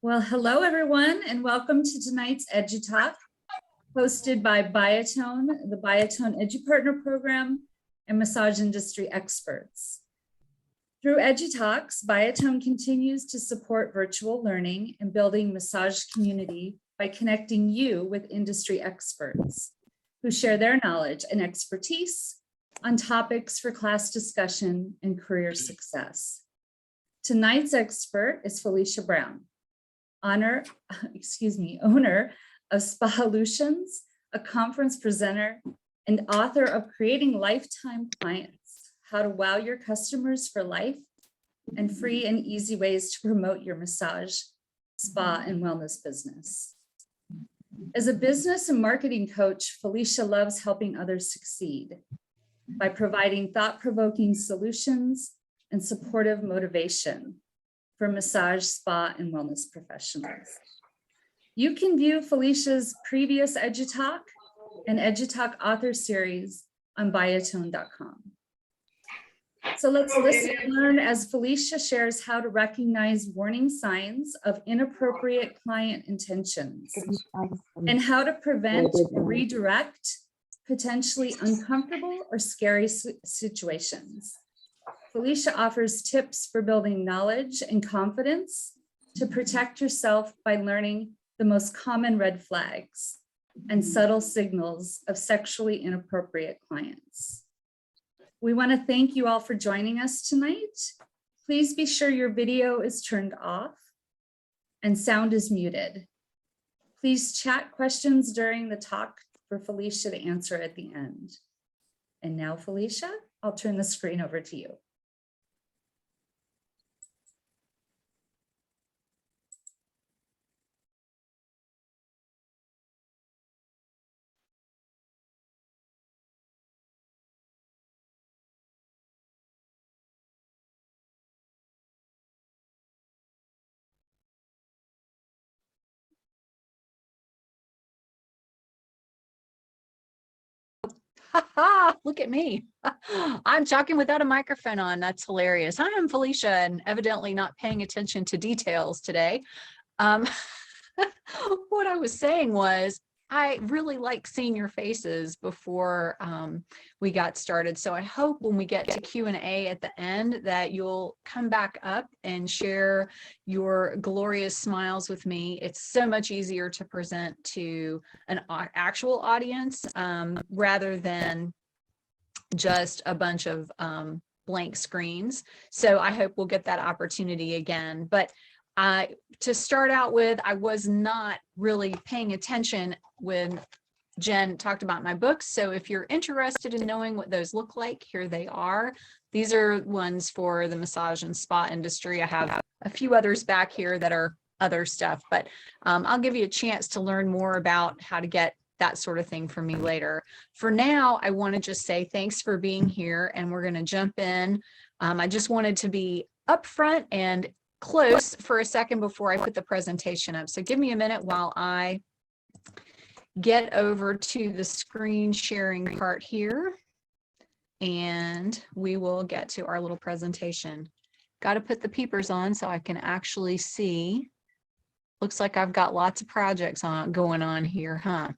Well, hello everyone, and welcome to tonight's EduTalk, hosted by Biotone, the Biotone EduPartner Program, and massage industry experts. Through EduTalks, Biotone continues to support virtual learning and building massage community by connecting you with industry experts who share their knowledge and expertise on topics for class discussion and career success. Tonight's expert is Felicia Brown, owner of Spahalutions, a conference presenter and author of Creating Lifetime Clients, How to Wow Your Customers for Life, and Free and Easy Ways to Promote Your Massage, Spa, and Wellness Business. As a business and marketing coach, Felicia loves helping others succeed by providing thought-provoking solutions and supportive motivation for massage, spa, and wellness professionals. You can view Felicia's previous EduTalk and EduTalk author series on biotone.com. So let's listen and learn as Felicia shares how to recognize warning signs of inappropriate client intentions and how to prevent or redirect potentially uncomfortable or scary situations. Felicia offers tips for building knowledge and confidence to protect yourself by learning the most common red flags and subtle signals of sexually inappropriate clients. We want to thank you all for joining us tonight. Please be sure your video is turned off and sound is muted. Please chat questions during the talk for Felicia to answer at the end. And now, Felicia, I'll turn the screen over to you. Look at me. I'm talking without a microphone on. That's hilarious. Hi, I'm Felicia, and evidently not paying attention to details today. What I was saying was, I really like seeing your faces before we got started. So I hope when we get to Q&A at the end that you'll come back up and share your glorious smiles with me. It's so much easier to present to an actual audience rather than just a bunch of blank screens. So I hope we'll get that opportunity again. But to start out with, I was not really paying attention when Jen talked about my books. So if you're interested in knowing what those look like, here they are. These are ones for the massage and spa industry. I have a few others back here that are other stuff, but I'll give you a chance to learn more about how to get that sort of thing from me later. For now, I want to just say thanks for being here, and we're going to jump in. I just wanted to be upfront and close for a second before I put the presentation up. So give me a minute while I get over to the screen sharing part here, and we will get to our little presentation. Got to put the peepers on so I can actually see. Looks like I've got lots of projects going on here, huh?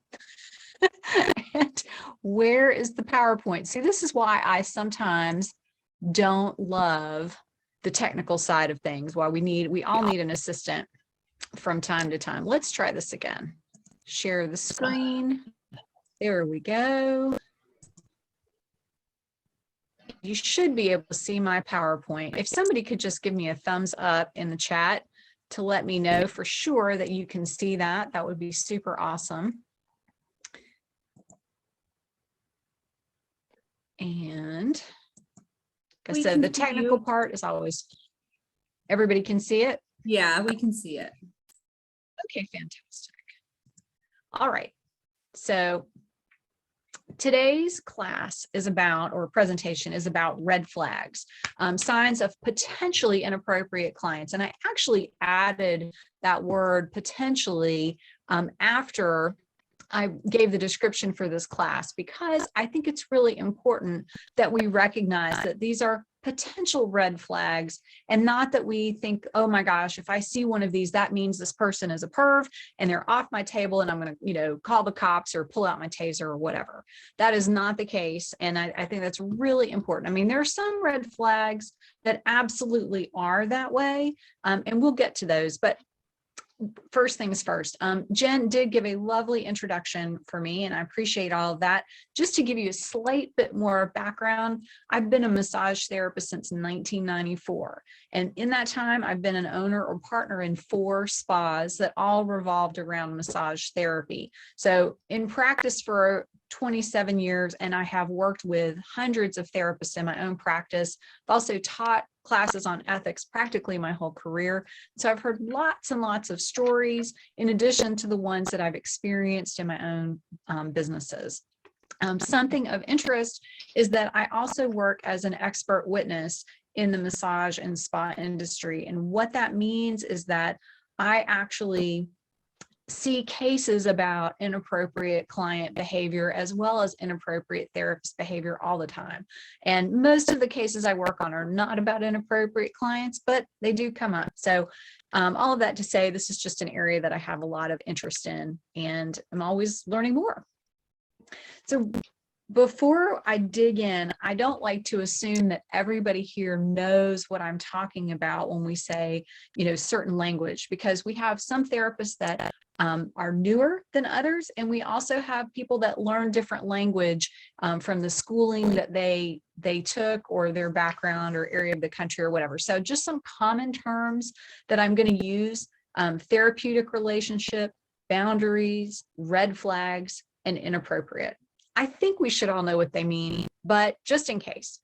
And where is the PowerPoint? See, this is why I sometimes don't love the technical side of things, why we all need an assistant from time to time. Let's try this again. Share the screen. There we go. You should be able to see my PowerPoint. If somebody could just give me a thumbs up in the chat to let me know for sure that you can see that, that would be super awesome. And like I said, the technical part is always, everybody can see it? Yeah, we can see it. Okay, fantastic. All right, so today's class is about, or presentation is about red flags, signs of potentially inappropriate clients. And I actually added that word potentially after I gave the description for this class, because I think it's really important that we recognize that these are potential red flags, and not that we think, oh my gosh, if I see one of these, that means this person is a perv and they're off my table and I'm going to, call the cops or pull out my taser or whatever. That is not the case. And I think that's really important. I mean, there are some red flags that absolutely are that way. And we'll get to those, but first things first, Jen did give a lovely introduction for me, and I appreciate all of that. Just to give you a slight bit more background, I've been a massage therapist since 1994. And in that time, I've been an owner or partner in 4 spas that all revolved around massage therapy. So in practice for 27 years, and I have worked with hundreds of therapists in my own practice. I've also taught classes on ethics practically my whole career. So I've heard lots and lots of stories in addition to the ones that I've experienced in my own businesses. Something of interest is that I also work as an expert witness in the massage and spa industry. And what that means is that I actually see cases about inappropriate client behavior as well as inappropriate therapist behavior all the time. And most of the cases I work on are not about inappropriate clients, but they do come up. So all of that to say, this is just an area that I have a lot of interest in, and I'm always learning more. So before I dig in, I don't like to assume that everybody here knows what I'm talking about when we say, certain language, because we have some therapists that are newer than others. And we also have people that learn different language from the schooling that they took or their background or area of the country or whatever. So just some common terms that I'm going to use: therapeutic relationship, boundaries, red flags, and inappropriate. I think we should all know what they mean, but just in case.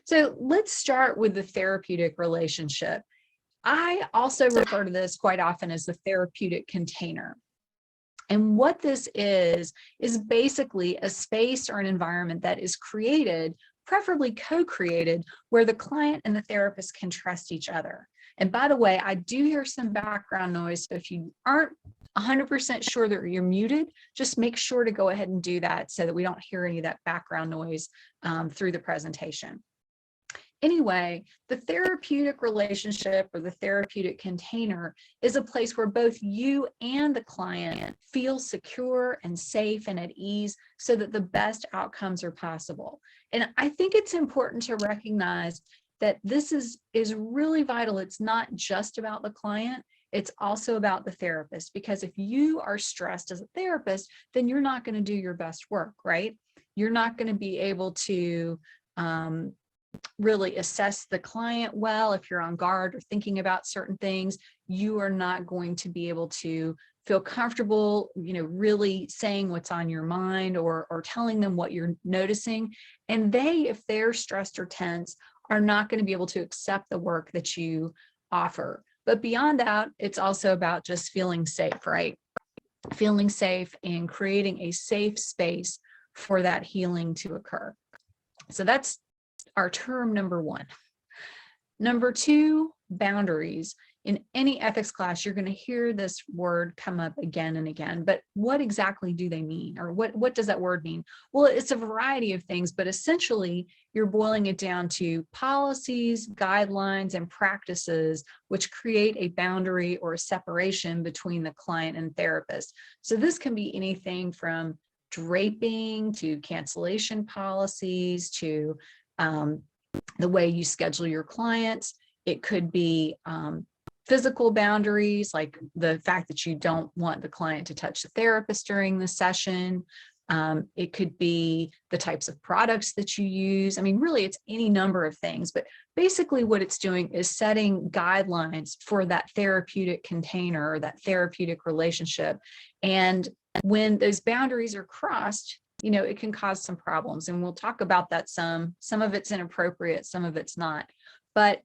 So let's start with the therapeutic relationship. I also refer to this quite often as the therapeutic container. And what this is basically a space or an environment that is created, preferably co-created, where the client and the therapist can trust each other. And by the way, I do hear some background noise. So if you aren't 100% sure that you're muted, just make sure to go ahead and do that so that we don't hear any of that background noise through the presentation. Anyway, the therapeutic relationship or the therapeutic container is a place where both you and the client feel secure and safe and at ease so that the best outcomes are possible. And I think it's important to recognize that this is really vital. It's not just about the client. It's also about the therapist, because if you are stressed as a therapist, then you're not going to do your best work, right? You're not going to be able to really assess the client well. If you're on guard or thinking about certain things, you are not going to be able to feel comfortable, really saying what's on your mind or telling them what you're noticing. And if they're stressed or tense, are not going to be able to accept the work that you offer. But beyond that, it's also about just feeling safe, right? Feeling safe and creating a safe space for that healing to occur. So that's our term number 1. Number 2, boundaries. In any ethics class, you're going to hear this word come up again and again, but what exactly do they mean? Or what does that word mean? Well, it's a variety of things, but essentially you're boiling it down to policies, guidelines, and practices which create a boundary or a separation between the client and therapist. So this can be anything from draping to cancellation policies to the way you schedule your clients. It could be physical boundaries, like the fact that you don't want the client to touch the therapist during the session. It could be the types of products that you use. I mean, really, it's any number of things, but basically what it's doing is setting guidelines for that therapeutic container or that therapeutic relationship. And when those boundaries are crossed, it can cause some problems. And we'll talk about that some of it's inappropriate, some of it's not. But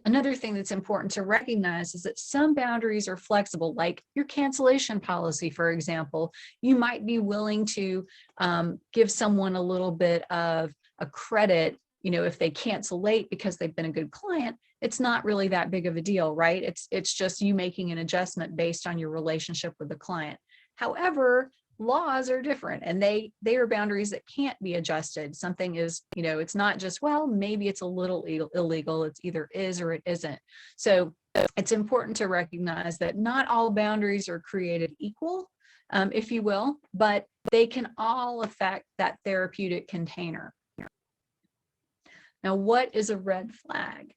another thing that's important to recognize is that some boundaries are flexible, like your cancellation policy, for example. You might be willing to give someone a little bit of a credit, if they cancel late because they've been a good client. It's not really that big of a deal, right? It's just you making an adjustment based on your relationship with the client. However, laws are different, and they are boundaries that can't be adjusted. Something is, it's not just, well, maybe it's a little illegal. It's either is or it isn't. So it's important to recognize that not all boundaries are created equal, if you will, but they can all affect that therapeutic container. Now, what is a red flag?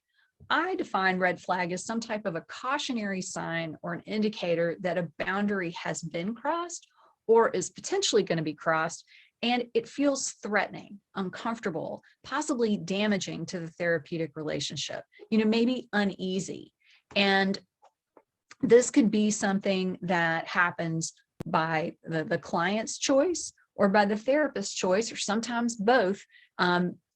I define red flag as some type of a cautionary sign or an indicator that a boundary has been crossed or is potentially going to be crossed, and it feels threatening, uncomfortable, possibly damaging to the therapeutic relationship, maybe uneasy. And this could be something that happens by the client's choice or by the therapist's choice, or sometimes both.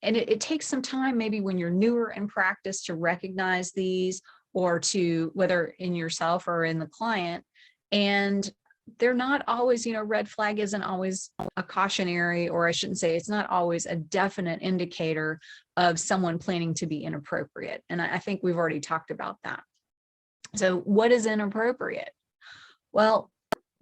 And it takes some time, maybe when you're newer in practice, to recognize these, or to, whether in yourself or in the client. And they're not always, red flag isn't always a cautionary, or I shouldn't say, it's not always a definite indicator of someone planning to be inappropriate. And I think we've already talked about that. So what is inappropriate? Well,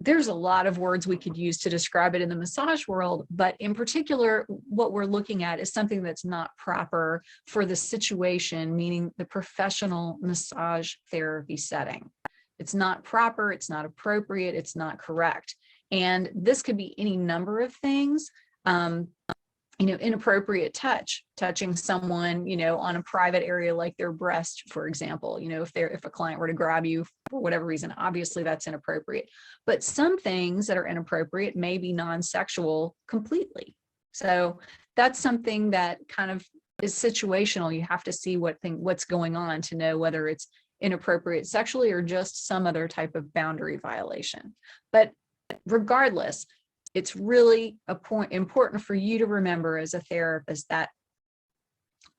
there's a lot of words we could use to describe it in the massage world, but in particular, what we're looking at is something that's not proper for the situation, meaning the professional massage therapy setting. It's not proper, it's not appropriate, it's not correct. And this could be any number of things. Inappropriate touching someone, on a private area like their breast, for example. If a client were to grab you for whatever reason, obviously that's inappropriate. But some things that are inappropriate may be non-sexual completely. So that's something that kind of is situational. You have to see what's going on to know whether it's inappropriate sexually or just some other type of boundary violation. But regardless, it's really important for you to remember as a therapist that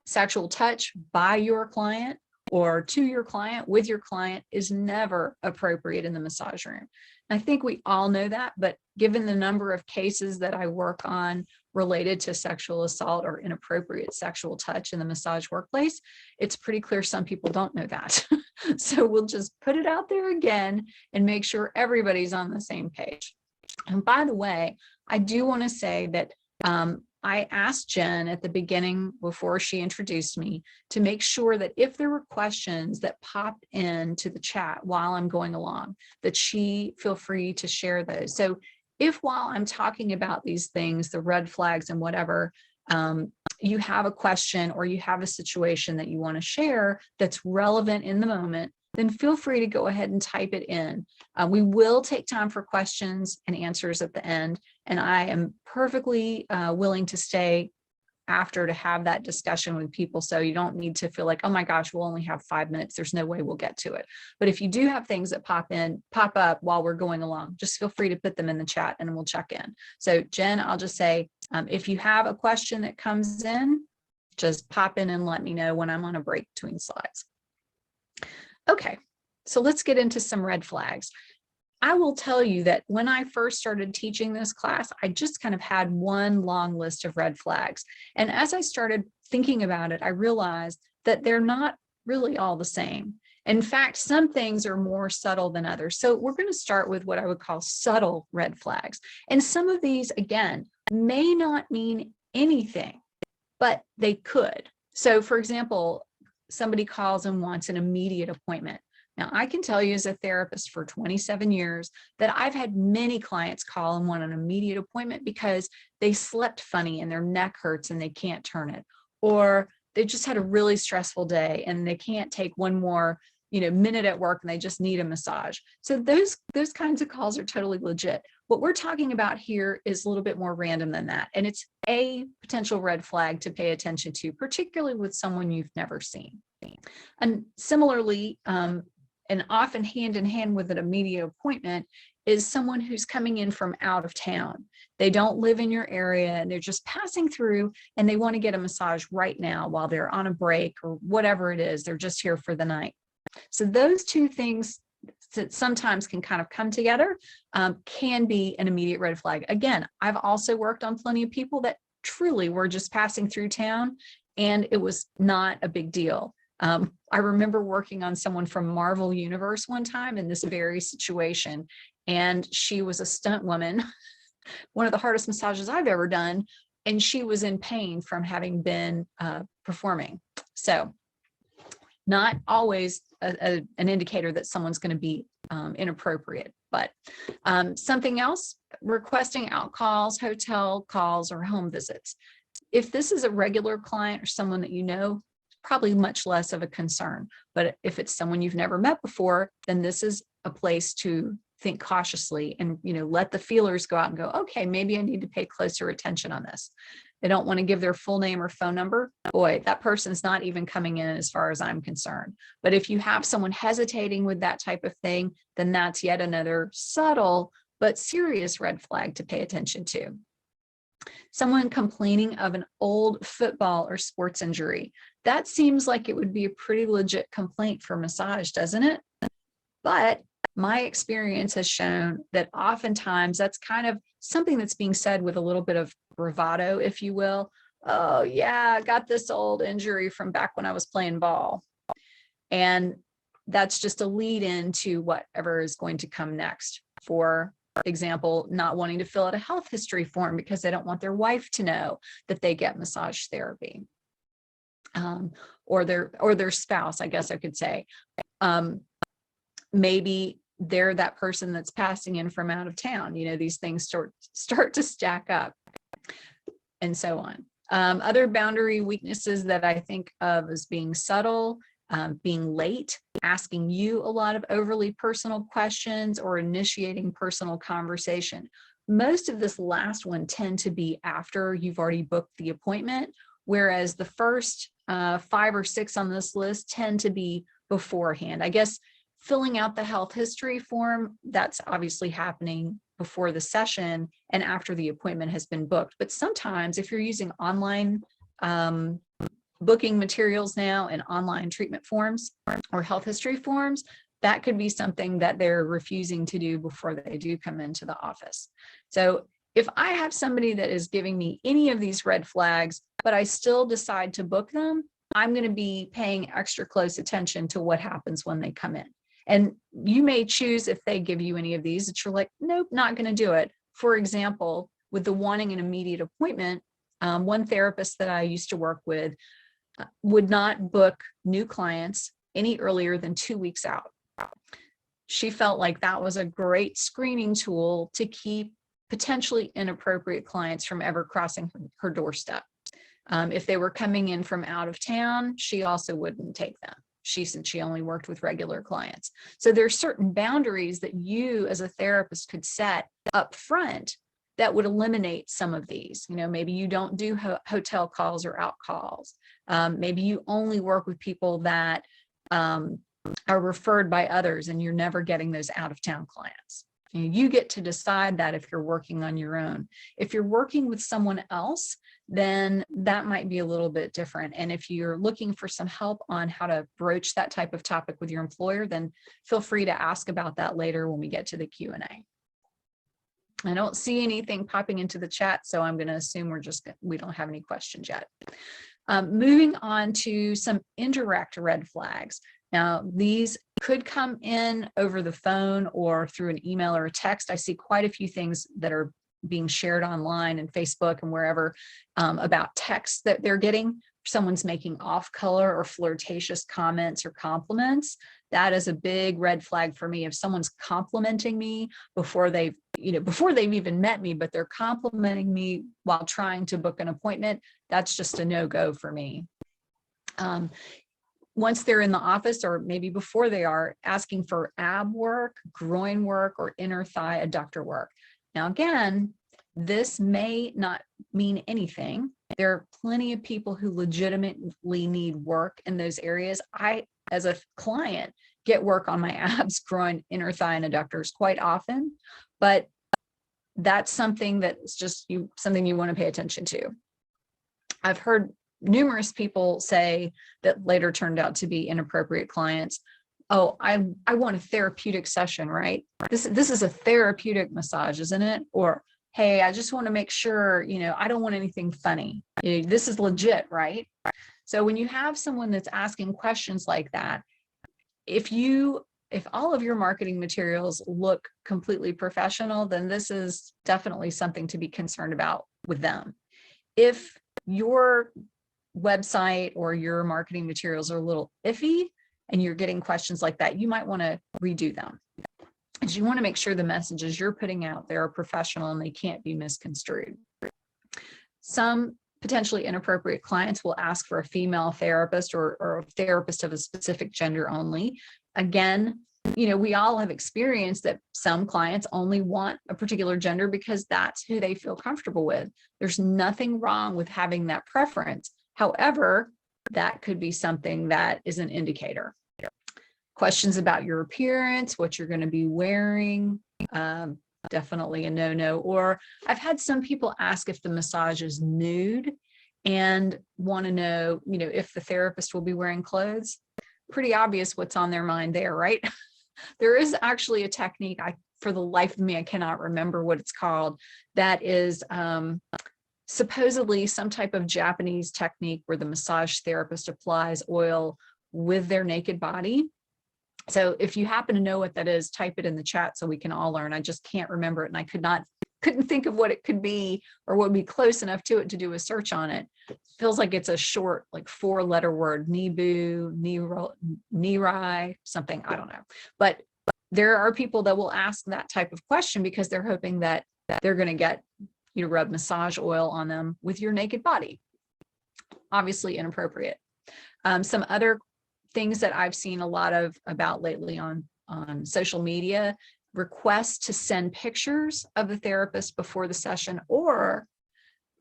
sexual touch by your client or to your client with your client is never appropriate in the massage room. And I think we all know that, but given the number of cases that I work on related to sexual assault or inappropriate sexual touch in the massage workplace, it's pretty clear some people don't know that. So we'll just put it out there again and make sure everybody's on the same page. And by the way, I do want to say that I asked Jen at the beginning, before she introduced me, to make sure that if there were questions that popped into the chat while I'm going along, that she feel free to share those. So if while I'm talking about these things, the red flags and whatever, you have a question or you have a situation that you want to share that's relevant in the moment, then feel free to go ahead and type it in. We will take time for questions and answers at the end, and I am perfectly willing to stay after to have that discussion with people. So you don't need to feel like, oh my gosh, we'll only have 5 minutes. There's no way we'll get to it. But if you do have things that pop up while we're going along, just feel free to put them in the chat and we'll check in. So Jen, I'll just say, if you have a question that comes in, just pop in and let me know when I'm on a break between slides. Okay, so let's get into some red flags. I will tell you that when I first started teaching this class, I just kind of had one long list of red flags. And as I started thinking about it, I realized that they're not really all the same. In fact, some things are more subtle than others. So we're going to start with what I would call subtle red flags. And some of these, again, may not mean anything, but they could. So for example, somebody calls and wants an immediate appointment. Now, I can tell you as a therapist for 27 years that I've had many clients call and want an immediate appointment because they slept funny and their neck hurts and they can't turn it, or they just had a really stressful day and they can't take one more minute at work and they just need a massage. So those kinds of calls are totally legit. What we're talking about here is a little bit more random than that. And it's a potential red flag to pay attention to, particularly with someone you've never seen. And similarly, and often hand in hand with an immediate appointment is someone who's coming in from out of town. They don't live in your area and they're just passing through and they want to get a massage right now while they're on a break or whatever it is. They're just here for the night. So those two things that sometimes can kind of come together can be an immediate red flag. Again, I've also worked on plenty of people that truly were just passing through town and it was not a big deal. I remember working on someone from Marvel Universe one time in this very situation, and she was a stunt woman one of the hardest massages I've ever done, and she was in pain from having been performing. So not always an indicator that someone's going to be inappropriate, but something else, requesting out calls, hotel calls, or home visits. If this is a regular client or someone that you know, probably much less of a concern. But if it's someone you've never met before, then this is a place to think cautiously and, let the feelers go out and go, okay, maybe I need to pay closer attention on this. They don't want to give their full name or phone number. Boy, that person's not even coming in as far as I'm concerned. But if you have someone hesitating with that type of thing, then that's yet another subtle but serious red flag to pay attention to. Someone complaining of an old football or sports injury. That seems like it would be a pretty legit complaint for massage, doesn't it? But my experience has shown that oftentimes that's kind of something that's being said with a little bit of bravado, if you will. Oh yeah, I got this old injury from back when I was playing ball. And that's just a lead into whatever is going to come next. For example, not wanting to fill out a health history form because they don't want their wife to know that they get massage therapy. Or their spouse, I guess I could say. Maybe they're that person that's passing in from out of town. These things start to stack up, and so on. Other boundary weaknesses that I think of as being subtle, being late, asking you a lot of overly personal questions, or initiating personal conversation. Most of this last one tend to be after you've already booked the appointment, whereas the first 5 or 6 on this list tend to be beforehand. I guess filling out the health history form, that's obviously happening before the session and after the appointment has been booked. But sometimes if you're using online booking materials now and online treatment forms or health history forms, that could be something that they're refusing to do before they do come into the office. So if I have somebody that is giving me any of these red flags, but I still decide to book them, I'm going to be paying extra close attention to what happens when they come in. And you may choose, if they give you any of these, that you're like, nope, not going to do it. For example, with the wanting an immediate appointment, one therapist that I used to work with would not book new clients any earlier than 2 weeks out. She felt like that was a great screening tool to keep potentially inappropriate clients from ever crossing her doorstep. If they were coming in from out of town, she also wouldn't take them. She said she only worked with regular clients. So there's certain boundaries that you as a therapist could set up front that would eliminate some of these. Maybe you don't do hotel calls or out calls. Maybe you only work with people that are referred by others, and you're never getting those out of town clients. You get to decide that if you're working on your own. If you're working with someone else, then that might be a little bit different. And if you're looking for some help on how to broach that type of topic with your employer, then feel free to ask about that later when we get to the Q&A. I don't see anything popping into the chat, so I'm going to assume we don't have any questions yet. Moving on to some indirect red flags. Now, these could come in over the phone or through an email or a text. I see quite a few things that are being shared online and Facebook and wherever about texts that they're getting. Someone's making off-color or flirtatious comments or compliments. That is a big red flag for me. If someone's complimenting me before they've even met me, but they're complimenting me while trying to book an appointment, that's just a no-go for me. Once they're in the office, or maybe before they are, asking for ab work, groin work, or inner thigh adductor work. Now, again, this may not mean anything. There are plenty of people who legitimately need work in those areas. I, as a client, get work on my abs, groin, inner thigh, and adductors quite often, but that's something that's just something you want to pay attention to. I've heard numerous people say that later turned out to be inappropriate clients. Oh, I want a therapeutic session, right? This is a therapeutic massage, isn't it? Or, hey, I just want to make sure, I don't want anything funny. This is legit, right? So when you have someone that's asking questions like that, if you if all of your marketing materials look completely professional, then this is definitely something to be concerned about with them. If your website or your marketing materials are a little iffy and you're getting questions like that, you might want to redo them. Because you want to make sure the messages you're putting out there are professional and they can't be misconstrued. Some potentially inappropriate clients will ask for a female therapist or a therapist of a specific gender only. Again, we all have experienced that some clients only want a particular gender because that's who they feel comfortable with. There's nothing wrong with having that preference. However, that could be something that is an indicator. Questions about your appearance, what you're going to be wearing, definitely a no-no. Or I've had some people ask if the massage is nude and want to know, if the therapist will be wearing clothes. Pretty obvious what's on their mind there, right? There is actually a technique, for the life of me, I cannot remember what it's called, that is supposedly some type of Japanese technique where the massage therapist applies oil with their naked body. So if you happen to know what that is, type it in the chat so we can all learn. I just can't remember it, and I couldn't think of what it could be or what would be close enough to it to do a search on it. Feels like it's a short, like 4-letter word, Nibu, Nirai, something, I don't know. But there are people that will ask that type of question because they're hoping that they're going to get you to rub massage oil on them with your naked body. Obviously inappropriate. Some other things that I've seen a lot about lately on social media, requests to send pictures of the therapist before the session, or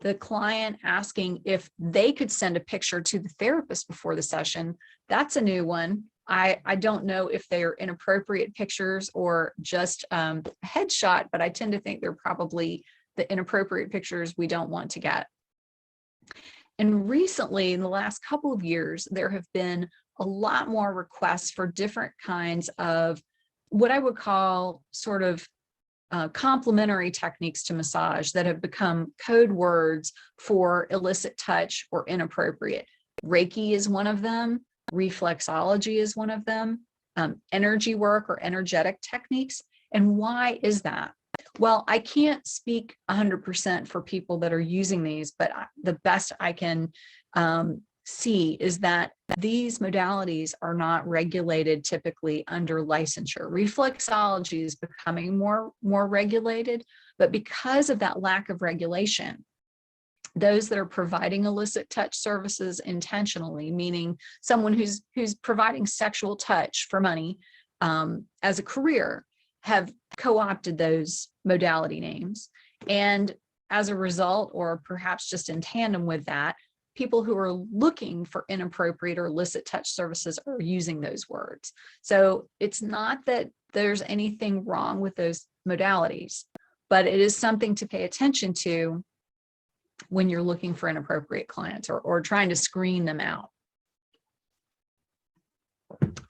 the client asking if they could send a picture to the therapist before the session. That's a new one. I don't know if they're inappropriate pictures or just a headshot, but I tend to think they're probably the inappropriate pictures we don't want to get. And recently, in the last couple of years, there have been a lot more requests for different kinds of what I would call sort of complementary techniques to massage that have become code words for illicit touch or inappropriate. Reiki is one of them. Reflexology is one of them. Energy work or energetic techniques. And why is that? Well, I can't speak 100% for people that are using these, but the best I can see is that these modalities are not regulated typically under licensure. Reflexology is becoming more regulated, but because of that lack of regulation, those that are providing illicit touch services intentionally, meaning someone who's providing sexual touch for money as a career, have co-opted those modality names. And as a result, or perhaps just in tandem with that, people who are looking for inappropriate or illicit touch services are using those words. So it's not that there's anything wrong with those modalities, but it is something to pay attention to when you're looking for inappropriate clients or trying to screen them out.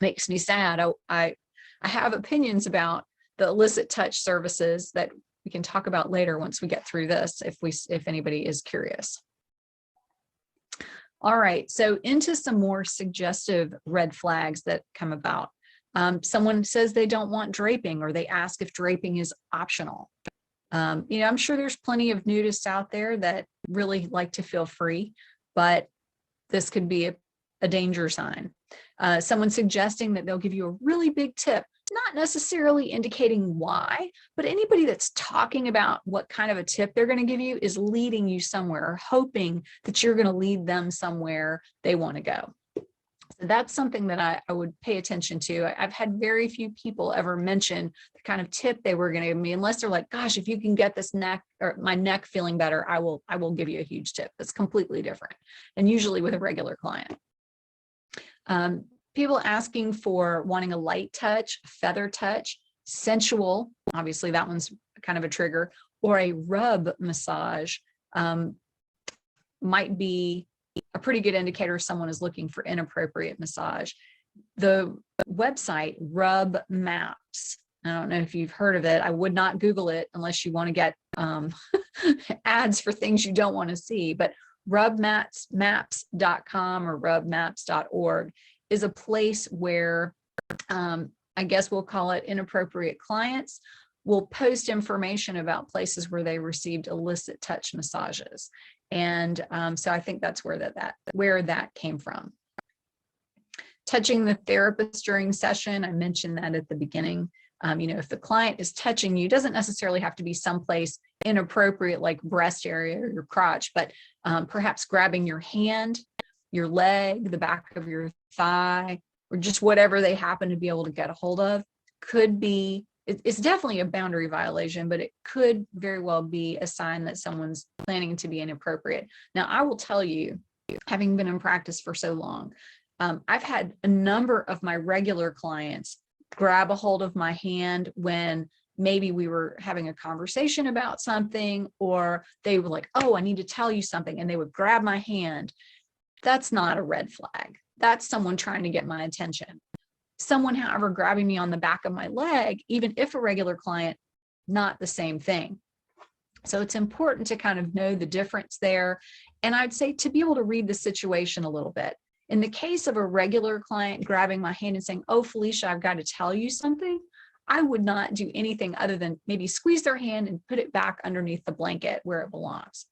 Makes me sad. I have opinions about the illicit touch services that we can talk about later once we get through this, if anybody is curious. All right, so into some more suggestive red flags that come about. Someone says they don't want draping, or they ask if draping is optional. I'm sure there's plenty of nudists out there that really like to feel free, but this could be a danger sign. Someone suggesting that they'll give you a really big tip, not necessarily indicating why, but anybody that's talking about what kind of a tip they're going to give you is leading you somewhere, hoping that you're going to lead them somewhere they want to go. So that's something that I would pay attention to. I've had very few people ever mention the kind of tip they were going to give me, unless they're like, gosh, if you can get this neck or my neck feeling better, I will give you a huge tip. That's completely different. And usually with a regular client. People asking for wanting a light touch, feather touch, sensual, obviously that one's kind of a trigger, or a rub massage might be a pretty good indicator someone is looking for inappropriate massage. The website Rub Maps, I don't know if you've heard of it. I would not Google it unless you want to get ads for things you don't want to see, but rubmaps.com or rubmaps.org is a place where I guess we'll call it inappropriate clients, will post information about places where they received illicit touch massages. And so I think that's where that came from. Touching the therapist during session, I mentioned that at the beginning. If the client is touching you, it doesn't necessarily have to be someplace inappropriate like breast area or your crotch, but perhaps grabbing your hand, your leg, the back of your thigh, or just whatever they happen to be able to get a hold of could be, it's definitely a boundary violation, but it could very well be a sign that someone's planning to be inappropriate. Now, I will tell you, having been in practice for so long, I've had a number of my regular clients grab a hold of my hand when maybe we were having a conversation about something, or they were like, oh, I need to tell you something. And they would grab my hand. That's not a red flag. That's someone trying to get my attention. Someone, however, grabbing me on the back of my leg, even if a regular client, not the same thing. So it's important to kind of know the difference there. And I'd say to be able to read the situation a little bit. In the case of a regular client grabbing my hand and saying, oh, Felicia, I've got to tell you something, I would not do anything other than maybe squeeze their hand and put it back underneath the blanket where it belongs.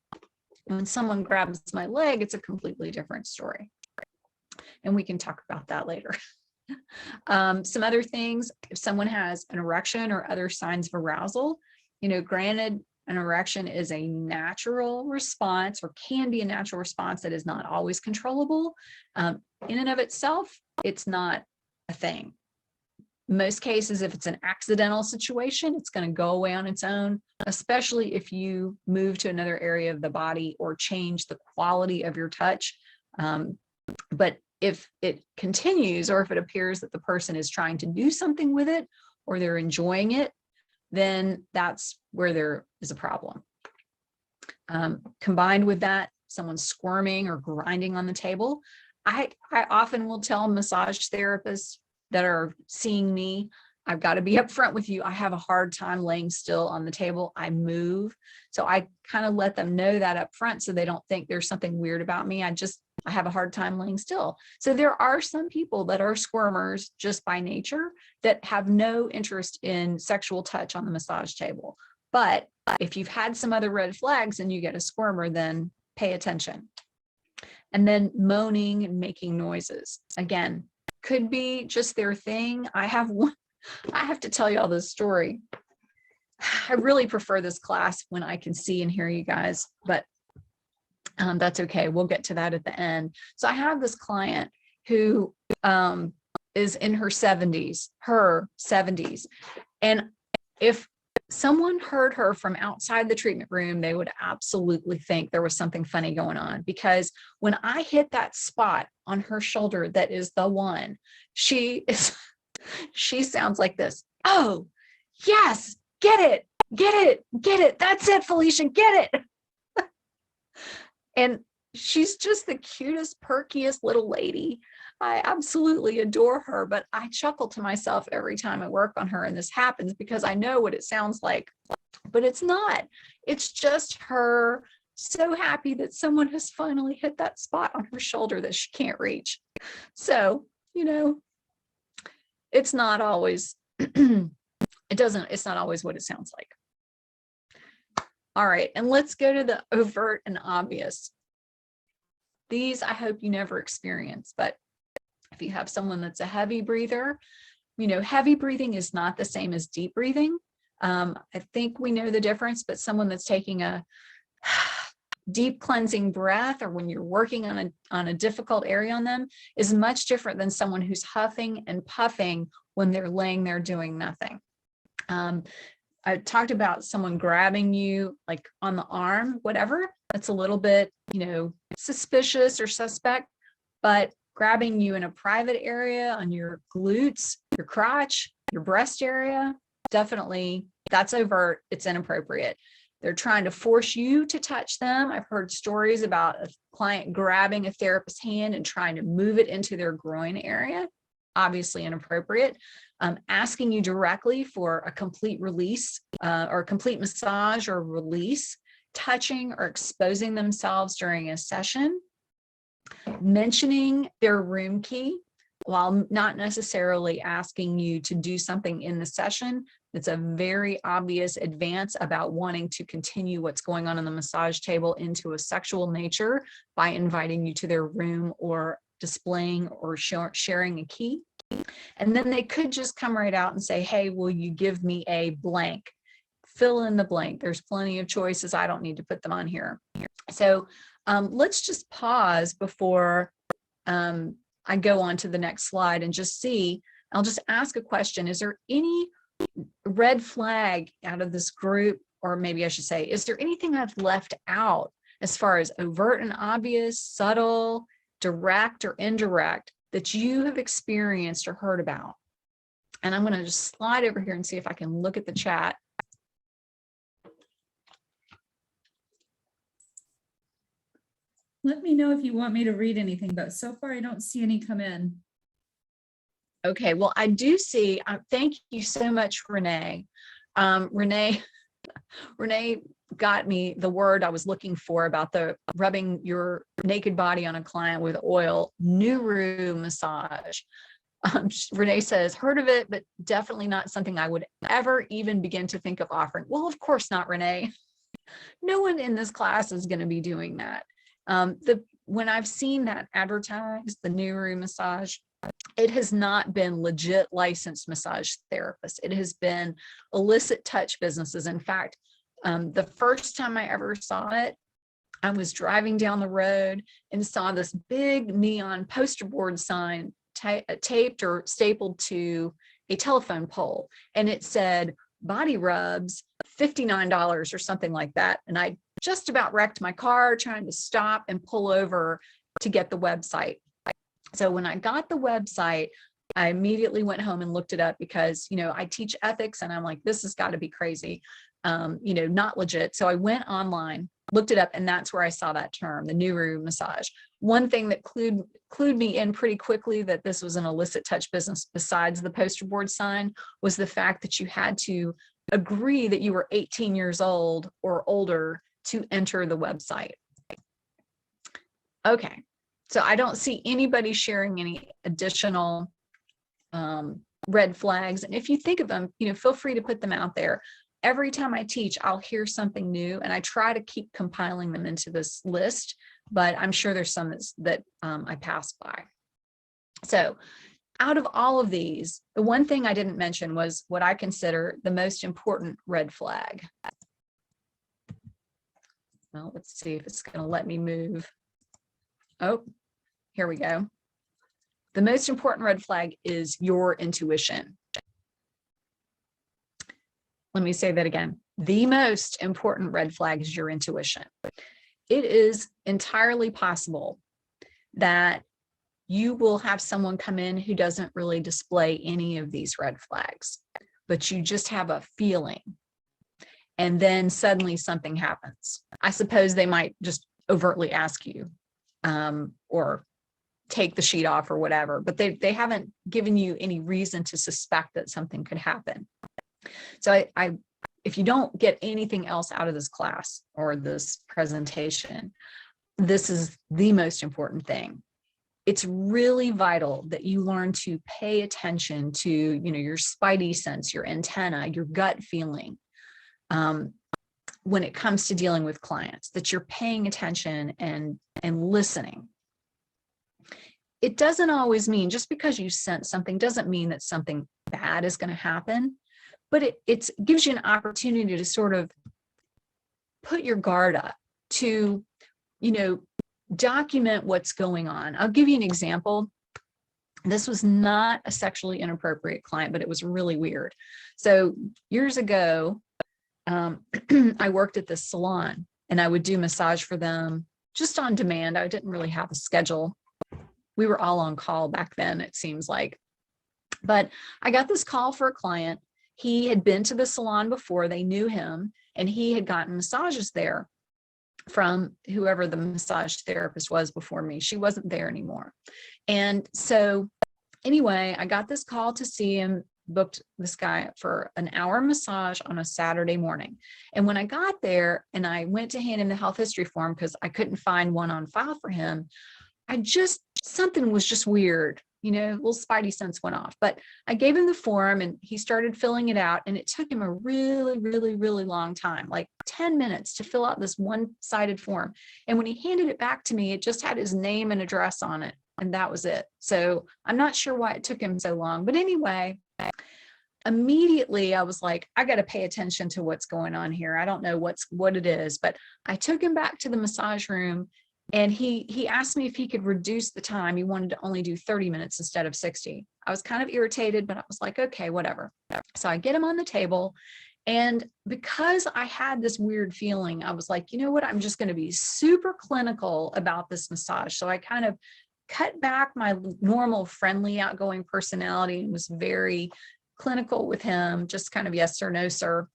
And when someone grabs my leg, it's a completely different story. And we can talk about that later. Some other things, if someone has an erection or other signs of arousal, granted, an erection is a natural response, or can be a natural response that is not always controllable. In and of itself, it's not a thing. In most cases, if it's an accidental situation, it's going to go away on its own, especially if you move to another area of the body or change the quality of your touch. But if it continues, or if it appears that the person is trying to do something with it, or they're enjoying it, then that's where there is a problem. Combined with that, someone squirming or grinding on the table. I often will tell massage therapists that are seeing me, I've got to be upfront with you. I have a hard time laying still on the table. I move. So I kind of let them know that up front so they don't think there's something weird about me. I have a hard time laying still. So there are some people that are squirmers just by nature that have no interest in sexual touch on the massage table. But if you've had some other red flags and you get a squirmer, then pay attention. And then moaning and making noises. Again, could be just their thing. I have to tell you all this story. I really prefer this class when I can see and hear you guys, but that's okay. We'll get to that at the end. So I have this client who is in her 70s. And if someone heard her from outside the treatment room, they would absolutely think there was something funny going on, because when I hit that spot on her shoulder, that is the one, she sounds like this. Oh, yes, get it. That's it, Felicia, get it. And she's just the cutest, perkiest little lady. I absolutely adore her, but I chuckle to myself every time I work on her and this happens, because I know what it sounds like, but it's not. It's just her so happy that someone has finally hit that spot on her shoulder that she can't reach. So, it's not always, it's not always what it sounds like. All right, and let's go to the overt and obvious. These I hope you never experience, but if you have someone that's a heavy breather, heavy breathing is not the same as deep breathing. I think we know the difference, but someone that's taking a deep cleansing breath, or when you're working on a difficult area on them, is much different than someone who's huffing and puffing when they're laying there doing nothing. I talked about someone grabbing you like on the arm, whatever. That's a little bit, suspicious or suspect, but grabbing you in a private area on your glutes, your crotch, your breast area, definitely that's overt. It's inappropriate. They're trying to force you to touch them. I've heard stories about a client grabbing a therapist's hand and trying to move it into their groin area. Obviously inappropriate. Asking you directly for a complete release or a complete massage or release, touching or exposing themselves during a session, mentioning their room key. while not necessarily asking you to do something in the session, it's a very obvious advance about wanting to continue what's going on the massage table into a sexual nature by inviting you to their room or displaying or sharing a key. And then they could just come right out and say, hey, will you give me a blank? Fill in the blank. There's plenty of choices. I don't need to put them on here. So let's just pause before I go on to the next slide and just see. I'll just ask a question. Is there any red flag out of this group? Or maybe I should say, is there anything I've left out as far as overt and obvious, subtle, direct or indirect that you have experienced or heard about? And I'm going to just slide over here and see if I can look at the chat. Let me know if you want me to read anything, but so far I don't see any come in. Okay, well, I do see, thank you so much, Renee. Renee got me the word I was looking for about the rubbing your naked body on a client with oil, Nuru massage. Renee says, heard of it, but definitely not something I would ever even begin to think of offering. Well, of course not, Renee. No one in this class is going to be doing that. When I've seen that advertised, the Nuru massage, it has not been legit licensed massage therapists. It has been illicit touch businesses. In fact, the first time I ever saw it, I was driving down the road and saw this big neon poster board sign taped or stapled to a telephone pole. And it said, body rubs, $59 or something like that. And I just about wrecked my car trying to stop and pull over to get the website. So when I got the website, I immediately went home and looked it up because, you know, I teach ethics and I'm like, this has got to be crazy, you know, not legit. So I went online, looked it up, and that's where I saw that term, the Nuru massage. One thing that clued me in pretty quickly that this was an illicit touch business besides the poster board sign was the fact that you had to agree that you were 18 years old or older to enter the website. Okay, so I don't see anybody sharing any additional red flags. And if you think of them, you know, feel free to put them out there. Every time I teach, I'll hear something new, and I try to keep compiling them into this list, but I'm sure there's some that I passed by. So out of all of these, the one thing I didn't mention was what I consider the most important red flag. Well, let's see if it's going to let me move. Oh, here we go. The most important red flag is your intuition. Let me say that again. The most important red flag is your intuition. It is entirely possible that you will have someone come in who doesn't really display any of these red flags, but you just have a feeling. And then suddenly something happens. I suppose they might just overtly ask you or take the sheet off or whatever, but they haven't given you any reason to suspect that something could happen. So if you don't get anything else out of this class or this presentation, this is the most important thing. It's really vital that you learn to pay attention to, you know, your spidey sense, your antenna, your gut feeling when it comes to dealing with clients, that you're paying attention and listening. It doesn't always mean, just because you sense something doesn't mean that something bad is going to happen, but it gives you an opportunity to sort of put your guard up, to, you know, document what's going on. I'll give you an example. This was not a sexually inappropriate client, but it was really weird. So years ago, I worked at this salon and I would do massage for them just on demand. I didn't really have a schedule. We were all on call back then, it seems like. But I got this call for a client. He had been to the salon before, they knew him, and he had gotten massages there from whoever the massage therapist was before me. She wasn't there anymore. And so anyway, I got this call to see him, booked this guy for an hour massage on a Saturday morning. And when I got there and I went to hand him the health history form because I couldn't find one on file for him, something was just weird. little spidey sense went off. But I gave him the form and he started filling it out, and it took him a really, really, really long time, like 10 minutes to fill out this one-sided form. And when he handed it back to me, it just had his name and address on it, and that was it. So I'm not sure why it took him so long, but anyway, immediately I was like, I got to pay attention to what's going on here. I don't know what it is, but I took him back to the massage room, and he asked me if he could reduce the time. He wanted to only do 30 minutes instead of 60. I was kind of irritated, but I was like, okay, whatever. So I get him on the table, and because I had this weird feeling, I was like, you know what, I'm just going to be super clinical about this massage. So I kind of cut back my normal friendly, outgoing personality and was very clinical with him, just kind of yes sir, no sir,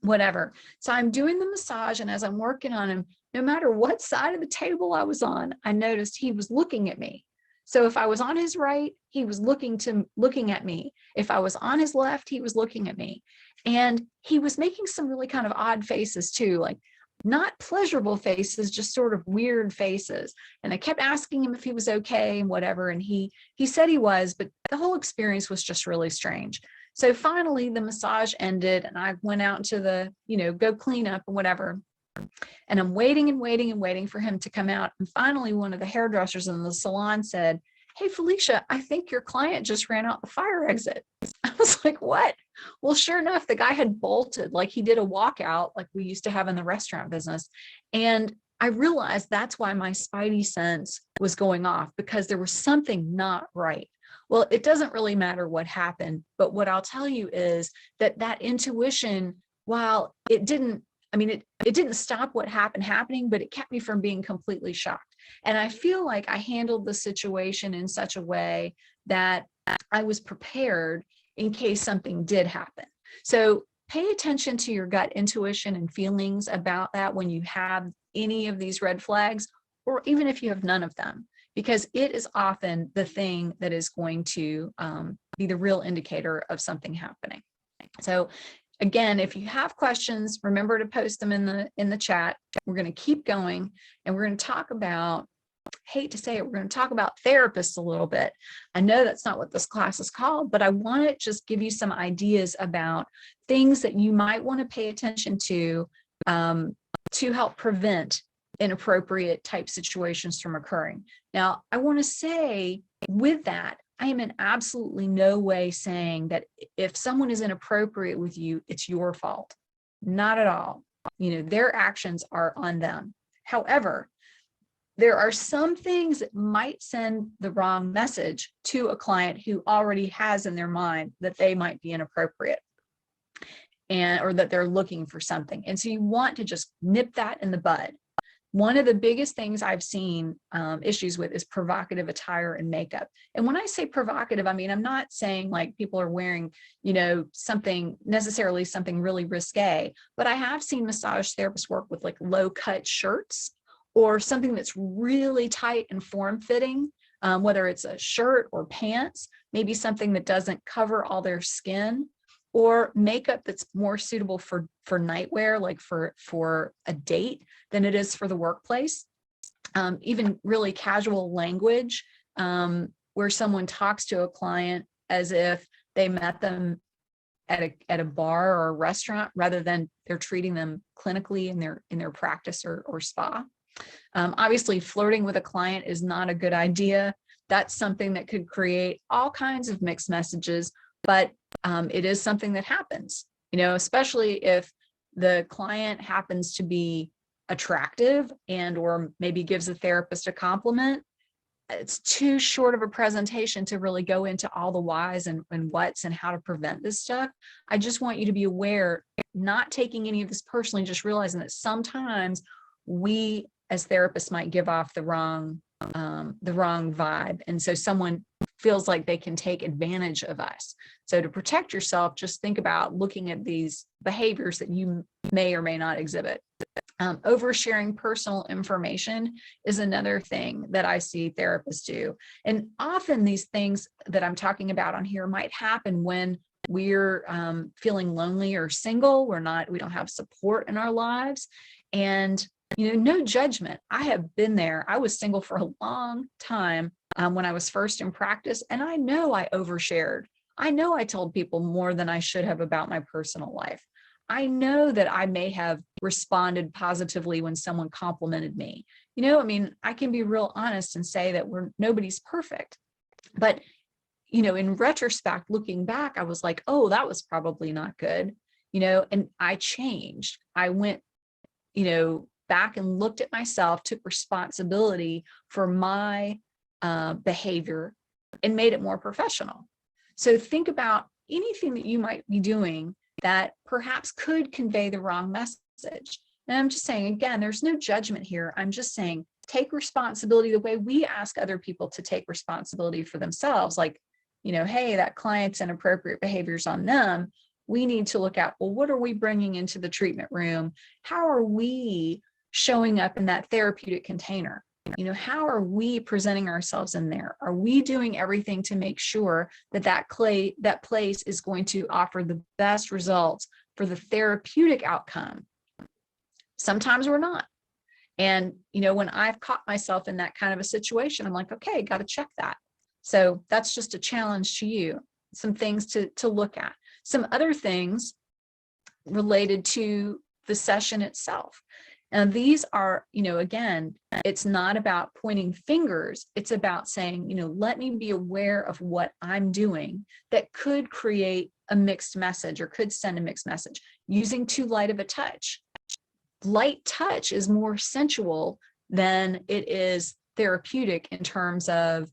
whatever. So I'm doing the massage, and as I'm working on him, no matter what side of the table I was on, I noticed he was looking at me. So if I was on his right, he was looking at me. If I was on his left, he was looking at me. And he was making some really kind of odd faces too, like not pleasurable faces, just sort of weird faces. And I kept asking him if he was okay and whatever. And he said he was, but the whole experience was just really strange. So finally the massage ended, and I went out to the, go clean up or whatever. And I'm waiting and waiting and waiting for him to come out. And finally, one of the hairdressers in the salon said, "Hey, Felicia, I think your client just ran out the fire exit." I was like, what? Well, sure enough, the guy had bolted, like he did a walkout like we used to have in the restaurant business. And I realized that's why my spidey sense was going off, because there was something not right. Well, it doesn't really matter what happened, but what I'll tell you is that intuition, while it didn't stop what happened happening, but it kept me from being completely shocked. And I feel like I handled the situation in such a way that I was prepared in case something did happen. So pay attention to your gut intuition and feelings about that when you have any of these red flags, or even if you have none of them, because it is often the thing that is going to be the real indicator of something happening. So again, if you have questions, remember to post them in the chat. We're going to keep going, and we're going to talk about, hate to say it, we're going to talk about therapists a little bit. I know that's not what this class is called, but I want to just give you some ideas about things that you might want to pay attention to help prevent inappropriate type situations from occurring. Now, I want to say with that, I am in absolutely no way saying that if someone is inappropriate with you, it's your fault. Not at all. Their actions are on them. However, there are some things that might send the wrong message to a client who already has in their mind that they might be inappropriate or that they're looking for something. And so you want to just nip that in the bud. One of the biggest things I've seen issues with is provocative attire and makeup. And when I say provocative, I mean, I'm not saying like people are wearing, something really risque, but I have seen massage therapists work with like low cut shirts or something that's really tight and form fitting, whether it's a shirt or pants, maybe something that doesn't cover all their skin, or makeup that's more suitable for nightwear, like for a date than it is for the workplace. Even really casual language, where someone talks to a client as if they met them at a bar or a restaurant, rather than they're treating them clinically in their practice or spa. Obviously, flirting with a client is not a good idea. That's something that could create all kinds of mixed messages, but it is something that happens, especially if the client happens to be attractive or maybe gives a therapist a compliment. It's too short of a presentation to really go into all the whys and whats and how to prevent this stuff. I just want you to be aware, not taking any of this personally, just realizing that sometimes we as therapists might give off the wrong vibe. And so someone feels like they can take advantage of us. So to protect yourself, just think about looking at these behaviors that you may or may not exhibit. Oversharing personal information is another thing that I see therapists do. And often these things that I'm talking about on here might happen when we're feeling lonely or single. We don't have support in our lives. And No judgment. I have been there. I was single for a long time when I was first in practice, and I know I overshared. I know I told people more than I should have about my personal life. I know that I may have responded positively when someone complimented me. I can be real honest and say that nobody's perfect. But, in retrospect, looking back, I was like, oh, that was probably not good, and I changed. I went, back and looked at myself, took responsibility for my behavior and made it more professional. So think about anything that you might be doing that perhaps could convey the wrong message. And I'm just saying, again, there's no judgment here. I'm just saying, take responsibility the way we ask other people to take responsibility for themselves. Like, hey, that client's inappropriate behaviors on them. We need to look at, well, what are we bringing into the treatment room? How are we showing up in that therapeutic container? How are we presenting ourselves in there? Are we doing everything to make sure that place is going to offer the best results for the therapeutic outcome? Sometimes we're not. And, when I've caught myself in that kind of a situation, I'm like, okay, got to check that. So that's just a challenge to you, some things to look at. Some other things related to the session itself. And these are, again, it's not about pointing fingers. It's about saying, let me be aware of what I'm doing that could create a mixed message or could send a mixed message. Using too light of a touch. Light touch is more sensual than it is therapeutic in terms of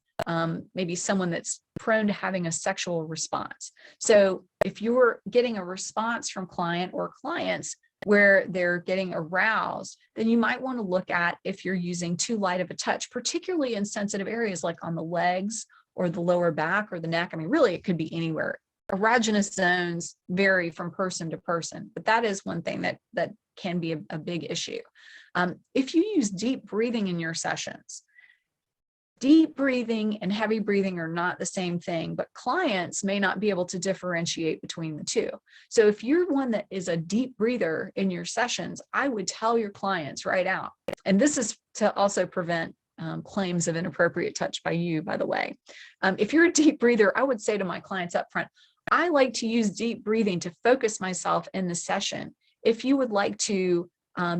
maybe someone that's prone to having a sexual response. So if you're getting a response from client or clients where they're getting aroused, then you might want to look at if you're using too light of a touch, particularly in sensitive areas like on the legs or the lower back or the neck. Really, it could be anywhere. Erogenous zones vary from person to person, but that is one thing that can be a big issue. If you use deep breathing in your sessions, deep breathing and heavy breathing are not the same thing, but clients may not be able to differentiate between the two. So if you're one that is a deep breather in your sessions, I would tell your clients right out, and this is to also prevent claims of inappropriate touch by you, by the way. If you're a deep breather, I would say to my clients up front, I like to use deep breathing to focus myself in the session. If you would like to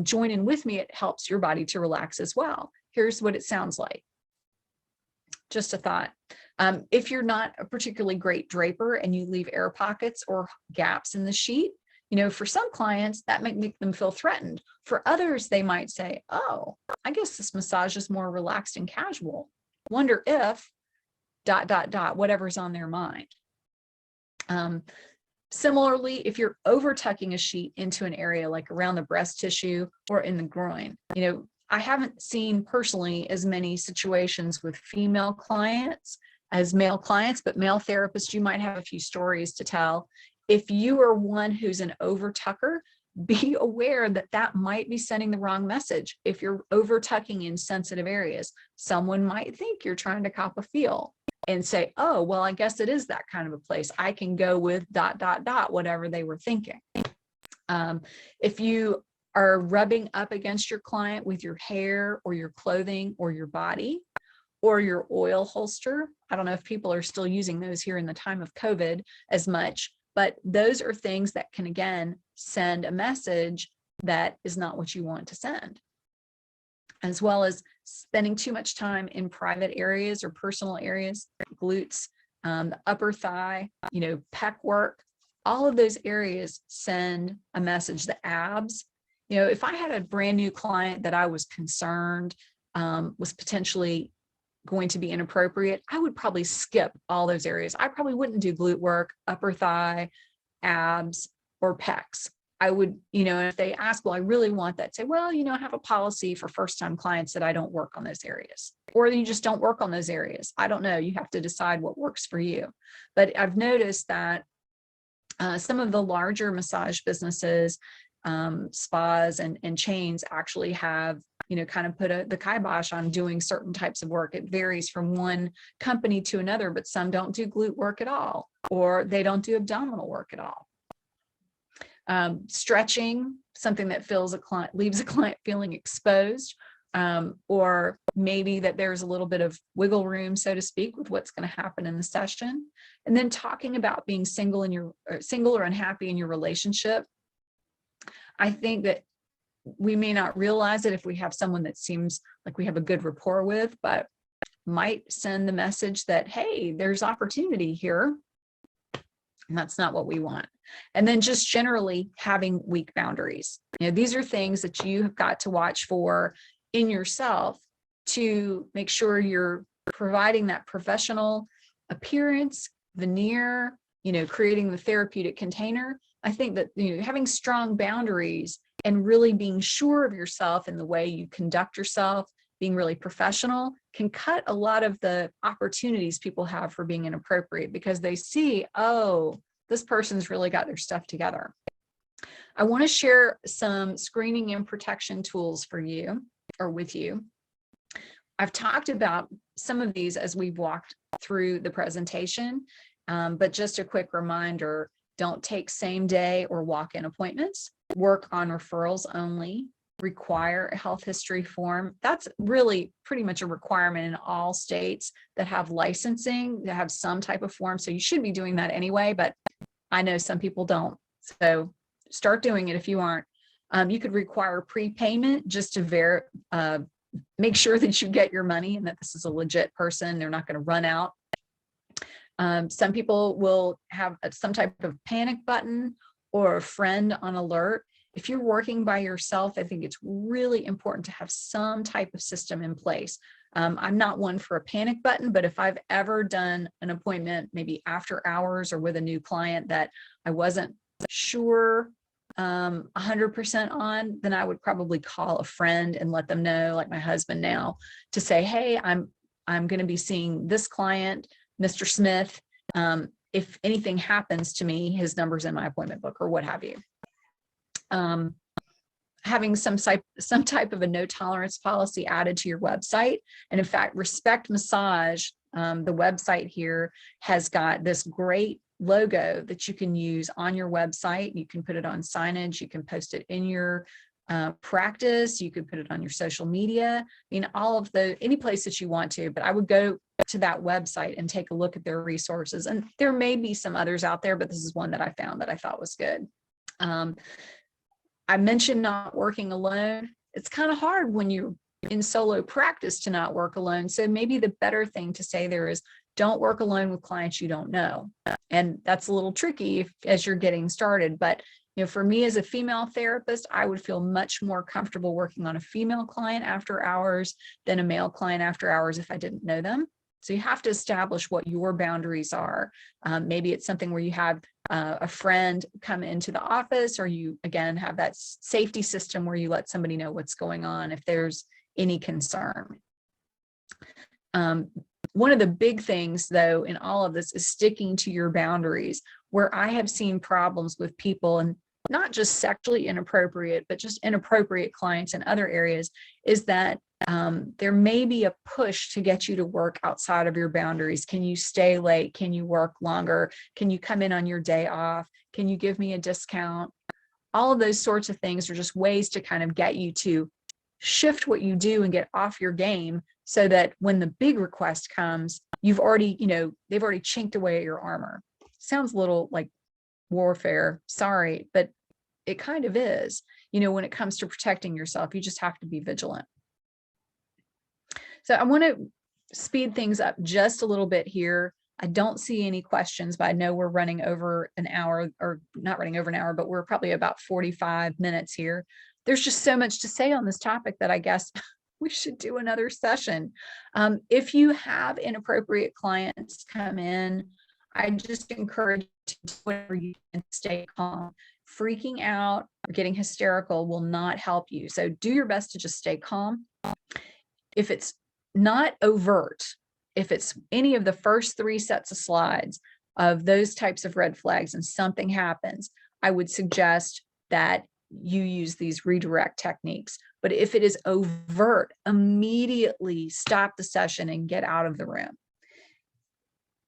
join in with me, it helps your body to relax as well. Here's what it sounds like. Just a thought. If you're not a particularly great draper and you leave air pockets or gaps in the sheet, for some clients that might make them feel threatened. For others, they might say, oh, I guess this massage is more relaxed and casual. Wonder if ... whatever's on their mind. Similarly, if you're over tucking a sheet into an area like around the breast tissue or in the groin, I haven't seen personally as many situations with female clients as male clients, but male therapists, you might have a few stories to tell. If you are one who's an over tucker, be aware that might be sending the wrong message. If you're over tucking in sensitive areas, someone might think you're trying to cop a feel and say, oh, well, I guess it is that kind of a place. I can go with ... whatever they were thinking. If you are rubbing up against your client with your hair or your clothing or your body or your oil holster, I don't know if people are still using those here in the time of COVID as much, but those are things that can, again, send a message that is not what you want to send. As well as spending too much time in private areas or personal areas, glutes, the upper thigh, pec work, all of those areas send a message. The abs, if I had a brand new client that I was concerned was potentially going to be inappropriate, I would probably skip all those areas. I probably wouldn't do glute work, upper thigh, abs, or pecs. I would, if they ask, well, I really want that, say, well, I have a policy for first-time clients that I don't work on those areas, or you just don't work on those areas. I don't know. You have to decide what works for you. But I've noticed that some of the larger massage businesses, spas and chains actually have, kind of put the kibosh on doing certain types of work. It varies from one company to another, but some don't do glute work at all, or they don't do abdominal work at all. Stretching, something that leaves a client feeling exposed, or maybe that there's a little bit of wiggle room, so to speak, with what's going to happen in the session. And then talking about being single or unhappy in your relationship. I think that we may not realize it if we have someone that seems like we have a good rapport with, but might send the message that, hey, there's opportunity here. And that's not what we want. And then just generally having weak boundaries. These are things that you have got to watch for in yourself to make sure you're providing that professional appearance, veneer, creating the therapeutic container. I think that, having strong boundaries and really being sure of yourself in the way you conduct yourself, being really professional, can cut a lot of the opportunities people have for being inappropriate, because they see, oh, this person's really got their stuff together. I want to share some screening and protection tools for you, or with you. I've talked about some of these as we've walked through the presentation, but just a quick reminder, don't take same day or walk-in appointments, work on referrals only, require a health history form. That's really pretty much a requirement in all states that have licensing, to have some type of form. So you should be doing that anyway, but I know some people don't. So start doing it if you aren't. You could require prepayment just to make sure that you get your money and that this is a legit person. They're not going to run out. Some people will have some type of panic button or a friend on alert. If you're working by yourself, I think it's really important to have some type of system in place. I'm not one for a panic button, but if I've ever done an appointment, maybe after hours or with a new client that I wasn't sure 100% on, then I would probably call a friend and let them know, like my husband now, to say, hey, I'm going to be seeing this client, Mr. Smith. If anything happens to me, his number's in my appointment book, or what have you. Having some type of a no tolerance policy added to your website. And in fact, Respect Massage, the website here, has got this great logo that you can use on your website. You can put it on signage, you can post it in your practice, you could put it on your social media. I mean, any place that you want to, but I would go to that website and take a look at their resources. And there may be some others out there, but this is one that I found that I thought was good. I mentioned not working alone. It's kind of hard when you're in solo practice to not work alone. So maybe the better thing to say there is, don't work alone with clients you don't know. And that's a little tricky as you're getting started. But for me as a female therapist, I would feel much more comfortable working on a female client after hours than a male client after hours if I didn't know them. So you have to establish what your boundaries are. Maybe it's something where you have a friend come into the office, or you, again, have that safety system where you let somebody know what's going on if there's any concern. One of the big things, though, in all of this is sticking to your boundaries. Where I have seen problems with people, and not just sexually inappropriate, but just inappropriate clients in other areas, is that there may be a push to get you to work outside of your boundaries. Can you stay late? Can you work longer? Can you come in on your day off? Can you give me a discount? All of those sorts of things are just ways to kind of get you to shift what you do and get off your game, so that when the big request comes, they've already chinked away at your armor. Sounds a little like warfare, sorry, but it kind of is. When it comes to protecting yourself, you just have to be vigilant. So I want to speed things up just a little bit here. I don't see any questions, but I know we're running over an hour, or not running over an hour, but we're probably about 45 minutes here. There's just so much to say on this topic that I guess we should do another session. If you have inappropriate clients come in, I just encourage you to do whatever you can to stay calm. Freaking out or getting hysterical will not help you. So do your best to just stay calm. If it's not overt, if it's any of the first 3 sets of slides of those types of red flags and something happens, I would suggest that you use these redirect techniques. But if it is overt, immediately stop the session and get out of the room.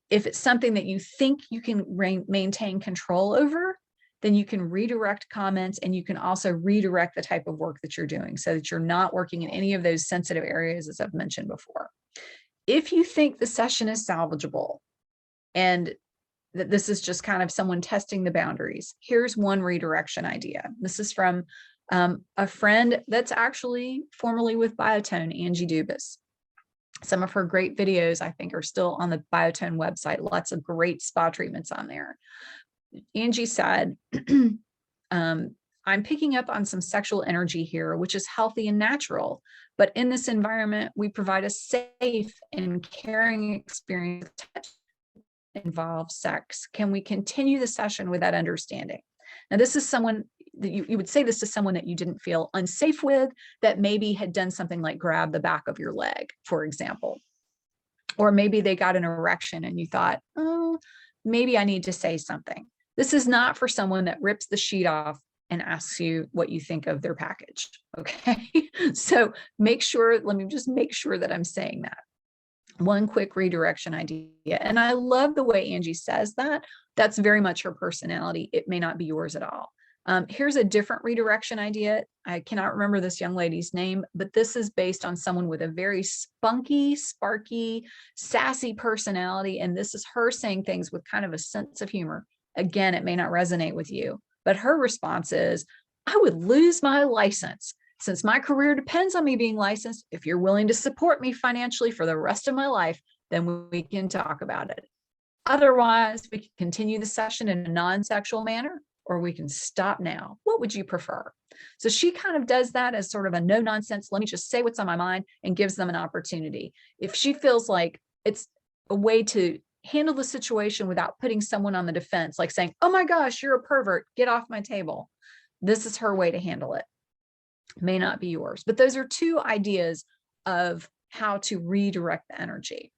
If it's something that you think you can maintain control over, then you can redirect comments, and you can also redirect the type of work that you're doing so that you're not working in any of those sensitive areas, as I've mentioned before. If you think the session is salvageable and that this is just kind of someone testing the boundaries, here's one redirection idea. This is from a friend that's actually formerly with Biotone, Angie Dubas. Some of her great videos, I think, are still on the Biotone website. Lots of great spa treatments on there. Angie said, I'm picking up on some sexual energy here, which is healthy and natural. But in this environment, we provide a safe and caring experience that involves sex. Can we continue the session with that understanding? Now, this is someone that you would say this to someone that you didn't feel unsafe with, that maybe had done something like grab the back of your leg, for example. Or maybe they got an erection and you thought, oh, maybe I need to say something. This is not for someone that rips the sheet off and asks you what you think of their package. Okay. So let me just make sure that I'm saying that. One quick redirection idea. And I love the way Angie says that. That's very much her personality. It may not be yours at all. Here's a different redirection idea. I cannot remember this young lady's name, but this is based on someone with a very spunky, sparky, sassy personality. And this is her saying things with kind of a sense of humor. Again, it may not resonate with you, but her response is, I would lose my license. Since my career depends on me being licensed, if you're willing to support me financially for the rest of my life, then we can talk about it. Otherwise, we can continue the session in a non-sexual manner, or we can stop now. What would you prefer? So she kind of does that as sort of a no nonsense, let me just say what's on my mind, and gives them an opportunity. If she feels like it's a way to handle the situation without putting someone on the defense, like saying, oh my gosh, you're a pervert, get off my table. This is her way to handle it. May not be yours, but those are two ideas of how to redirect the energy.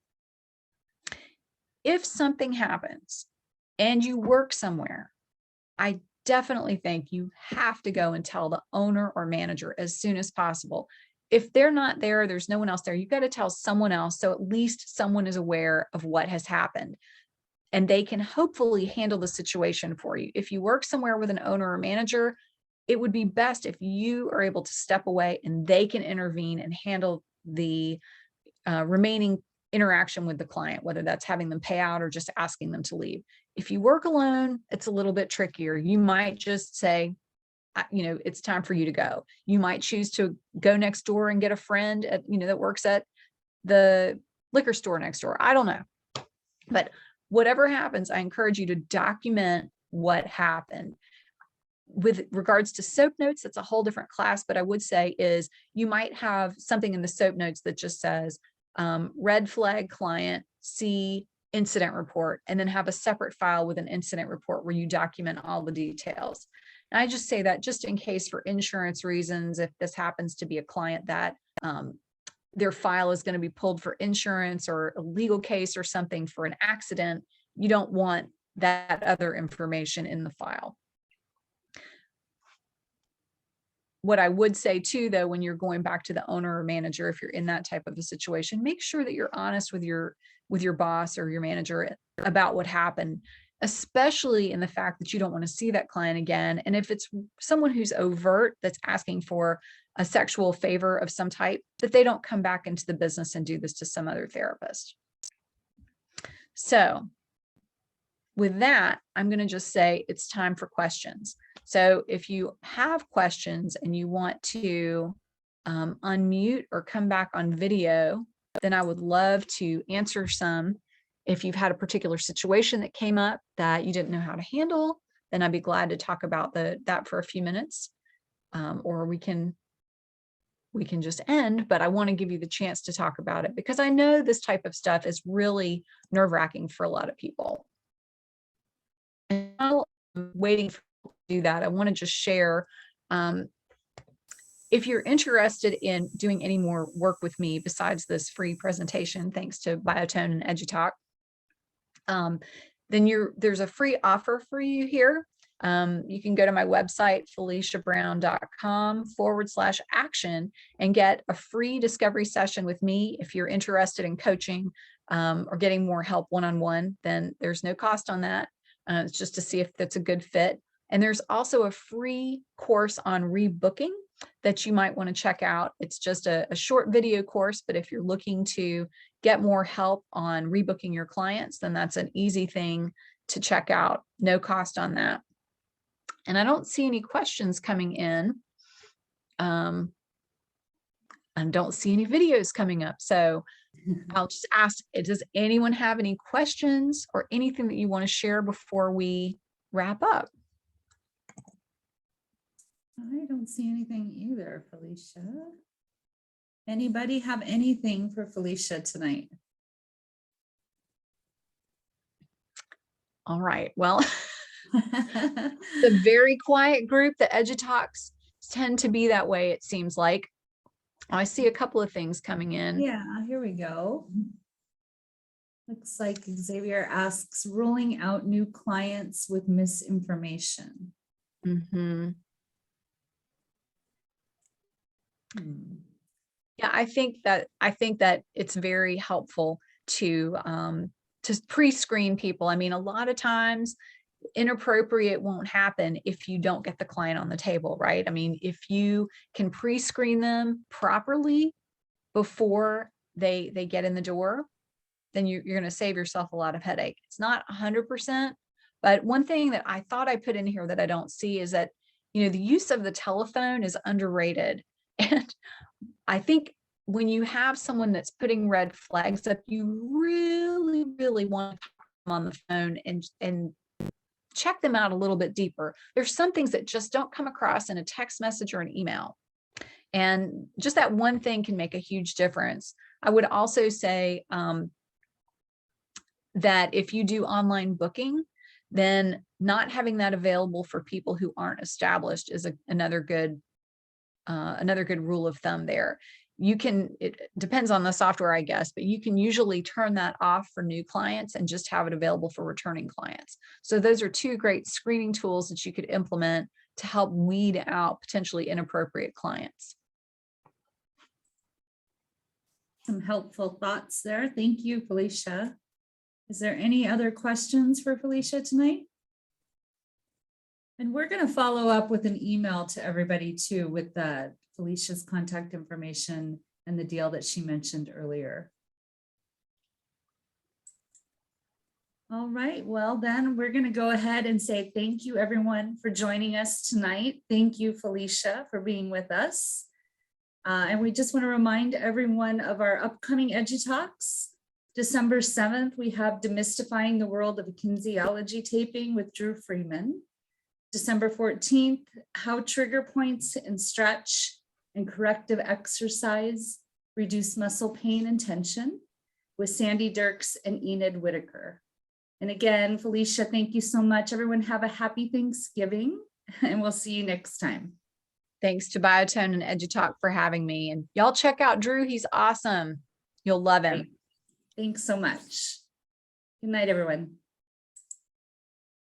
If something happens and you work somewhere, I definitely think you have to go and tell the owner or manager as soon as possible. If they're not there, there's no one else there, you've got to tell someone else, so at least someone is aware of what has happened and they can hopefully handle the situation for you. If you work somewhere with an owner or manager, it would be best if you are able to step away and they can intervene and handle the remaining interaction with the client, whether that's having them pay out or just asking them to leave. If you work alone, it's a little bit trickier. You might just say, it's time for you to go. You might choose to go next door and get a friend that works at the liquor store next door. I don't know. But whatever happens, I encourage you to document what happened. With regards to SOAP notes, that's a whole different class, but I would say is you might have something in the SOAP notes that just says, red flag client, see incident report, and then have a separate file with an incident report where you document all the details. And I just say that just in case for insurance reasons, if this happens to be a client that their file is going to be pulled for insurance or a legal case or something for an accident, you don't want that other information in the file. What I would say too, though, when you're going back to the owner or manager, if you're in that type of a situation, make sure that you're honest with your boss or your manager about what happened, especially in the fact that you don't want to see that client again. And if it's someone who's overt, that's asking for a sexual favor of some type, that they don't come back into the business and do this to some other therapist. So with that, I'm going to just say it's time for questions. So if you have questions and you want to unmute or come back on video, then I would love to answer some. If you've had a particular situation that came up that you didn't know how to handle, then I'd be glad to talk about that for a few minutes, or we can just end, but I want to give you the chance to talk about it because I know this type of stuff is really nerve-wracking for a lot of people. And while I'm waiting for people to do that, I want to just share, if you're interested in doing any more work with me besides this free presentation, thanks to Biotone and EduTalk, then there's a free offer for you here. You can go to my website, FeliciaBrown.com/action, and get a free discovery session with me. If you're interested in coaching or getting more help one-on-one, then there's no cost on that. It's just to see if that's a good fit. And there's also a free course on rebooking that you might want to check out. It's just a short video course, but if you're looking to get more help on rebooking your clients, then that's an easy thing to check out. No cost on that. And I don't see any questions coming in. And don't see any videos coming up. So I'll just ask, does anyone have any questions or anything that you want to share before we wrap up? I don't see anything either, Felicia. Anybody have anything for Felicia tonight? All right. Well, the very quiet group, the EduTalks, tend to be that way, it seems like. I see a couple of things coming in. Yeah, here we go. Looks like Xavier asks, ruling out new clients with misinformation. Mm-hmm. Yeah, I think that it's very helpful to pre-screen people. I mean, a lot of times inappropriate won't happen if you don't get the client on the table, right? I mean, if you can pre-screen them properly before they get in the door, then you're going to save yourself a lot of headache. It's not 100%, but one thing that I thought I put in here that I don't see is that, the use of the telephone is underrated. And I think when you have someone that's putting red flags up, you really, really want to talk to them on the phone and check them out a little bit deeper. There's some things that just don't come across in a text message or an email. And just that one thing can make a huge difference. I would also say that if you do online booking, then not having that available for people who aren't established is another good rule of thumb there. It depends on the software, I guess, but you can usually turn that off for new clients and just have it available for returning clients. So those are two great screening tools that you could implement to help weed out potentially inappropriate clients. Some helpful thoughts there. Thank you, Felicia. Is there any other questions for Felicia tonight? And we're going to follow up with an email to everybody too with Felicia's contact information and the deal that she mentioned earlier. All right, well then we're going to go ahead and say thank you everyone for joining us tonight. Thank you, Felicia, for being with us. And we just want to remind everyone of our upcoming EduTalks. December 7th, we have Demystifying the World of Kinesiology taping with Drew Freeman. December 14th, How Trigger Points and Stretch and Corrective Exercise Reduce Muscle Pain and Tension with Sandy Dirks and Enid Whitaker. And again, Felicia, thank you so much. Everyone have a happy Thanksgiving and we'll see you next time. Thanks to Biotone and EduTalk for having me. And y'all check out Drew. He's awesome. You'll love him. Thanks so much. Good night, everyone.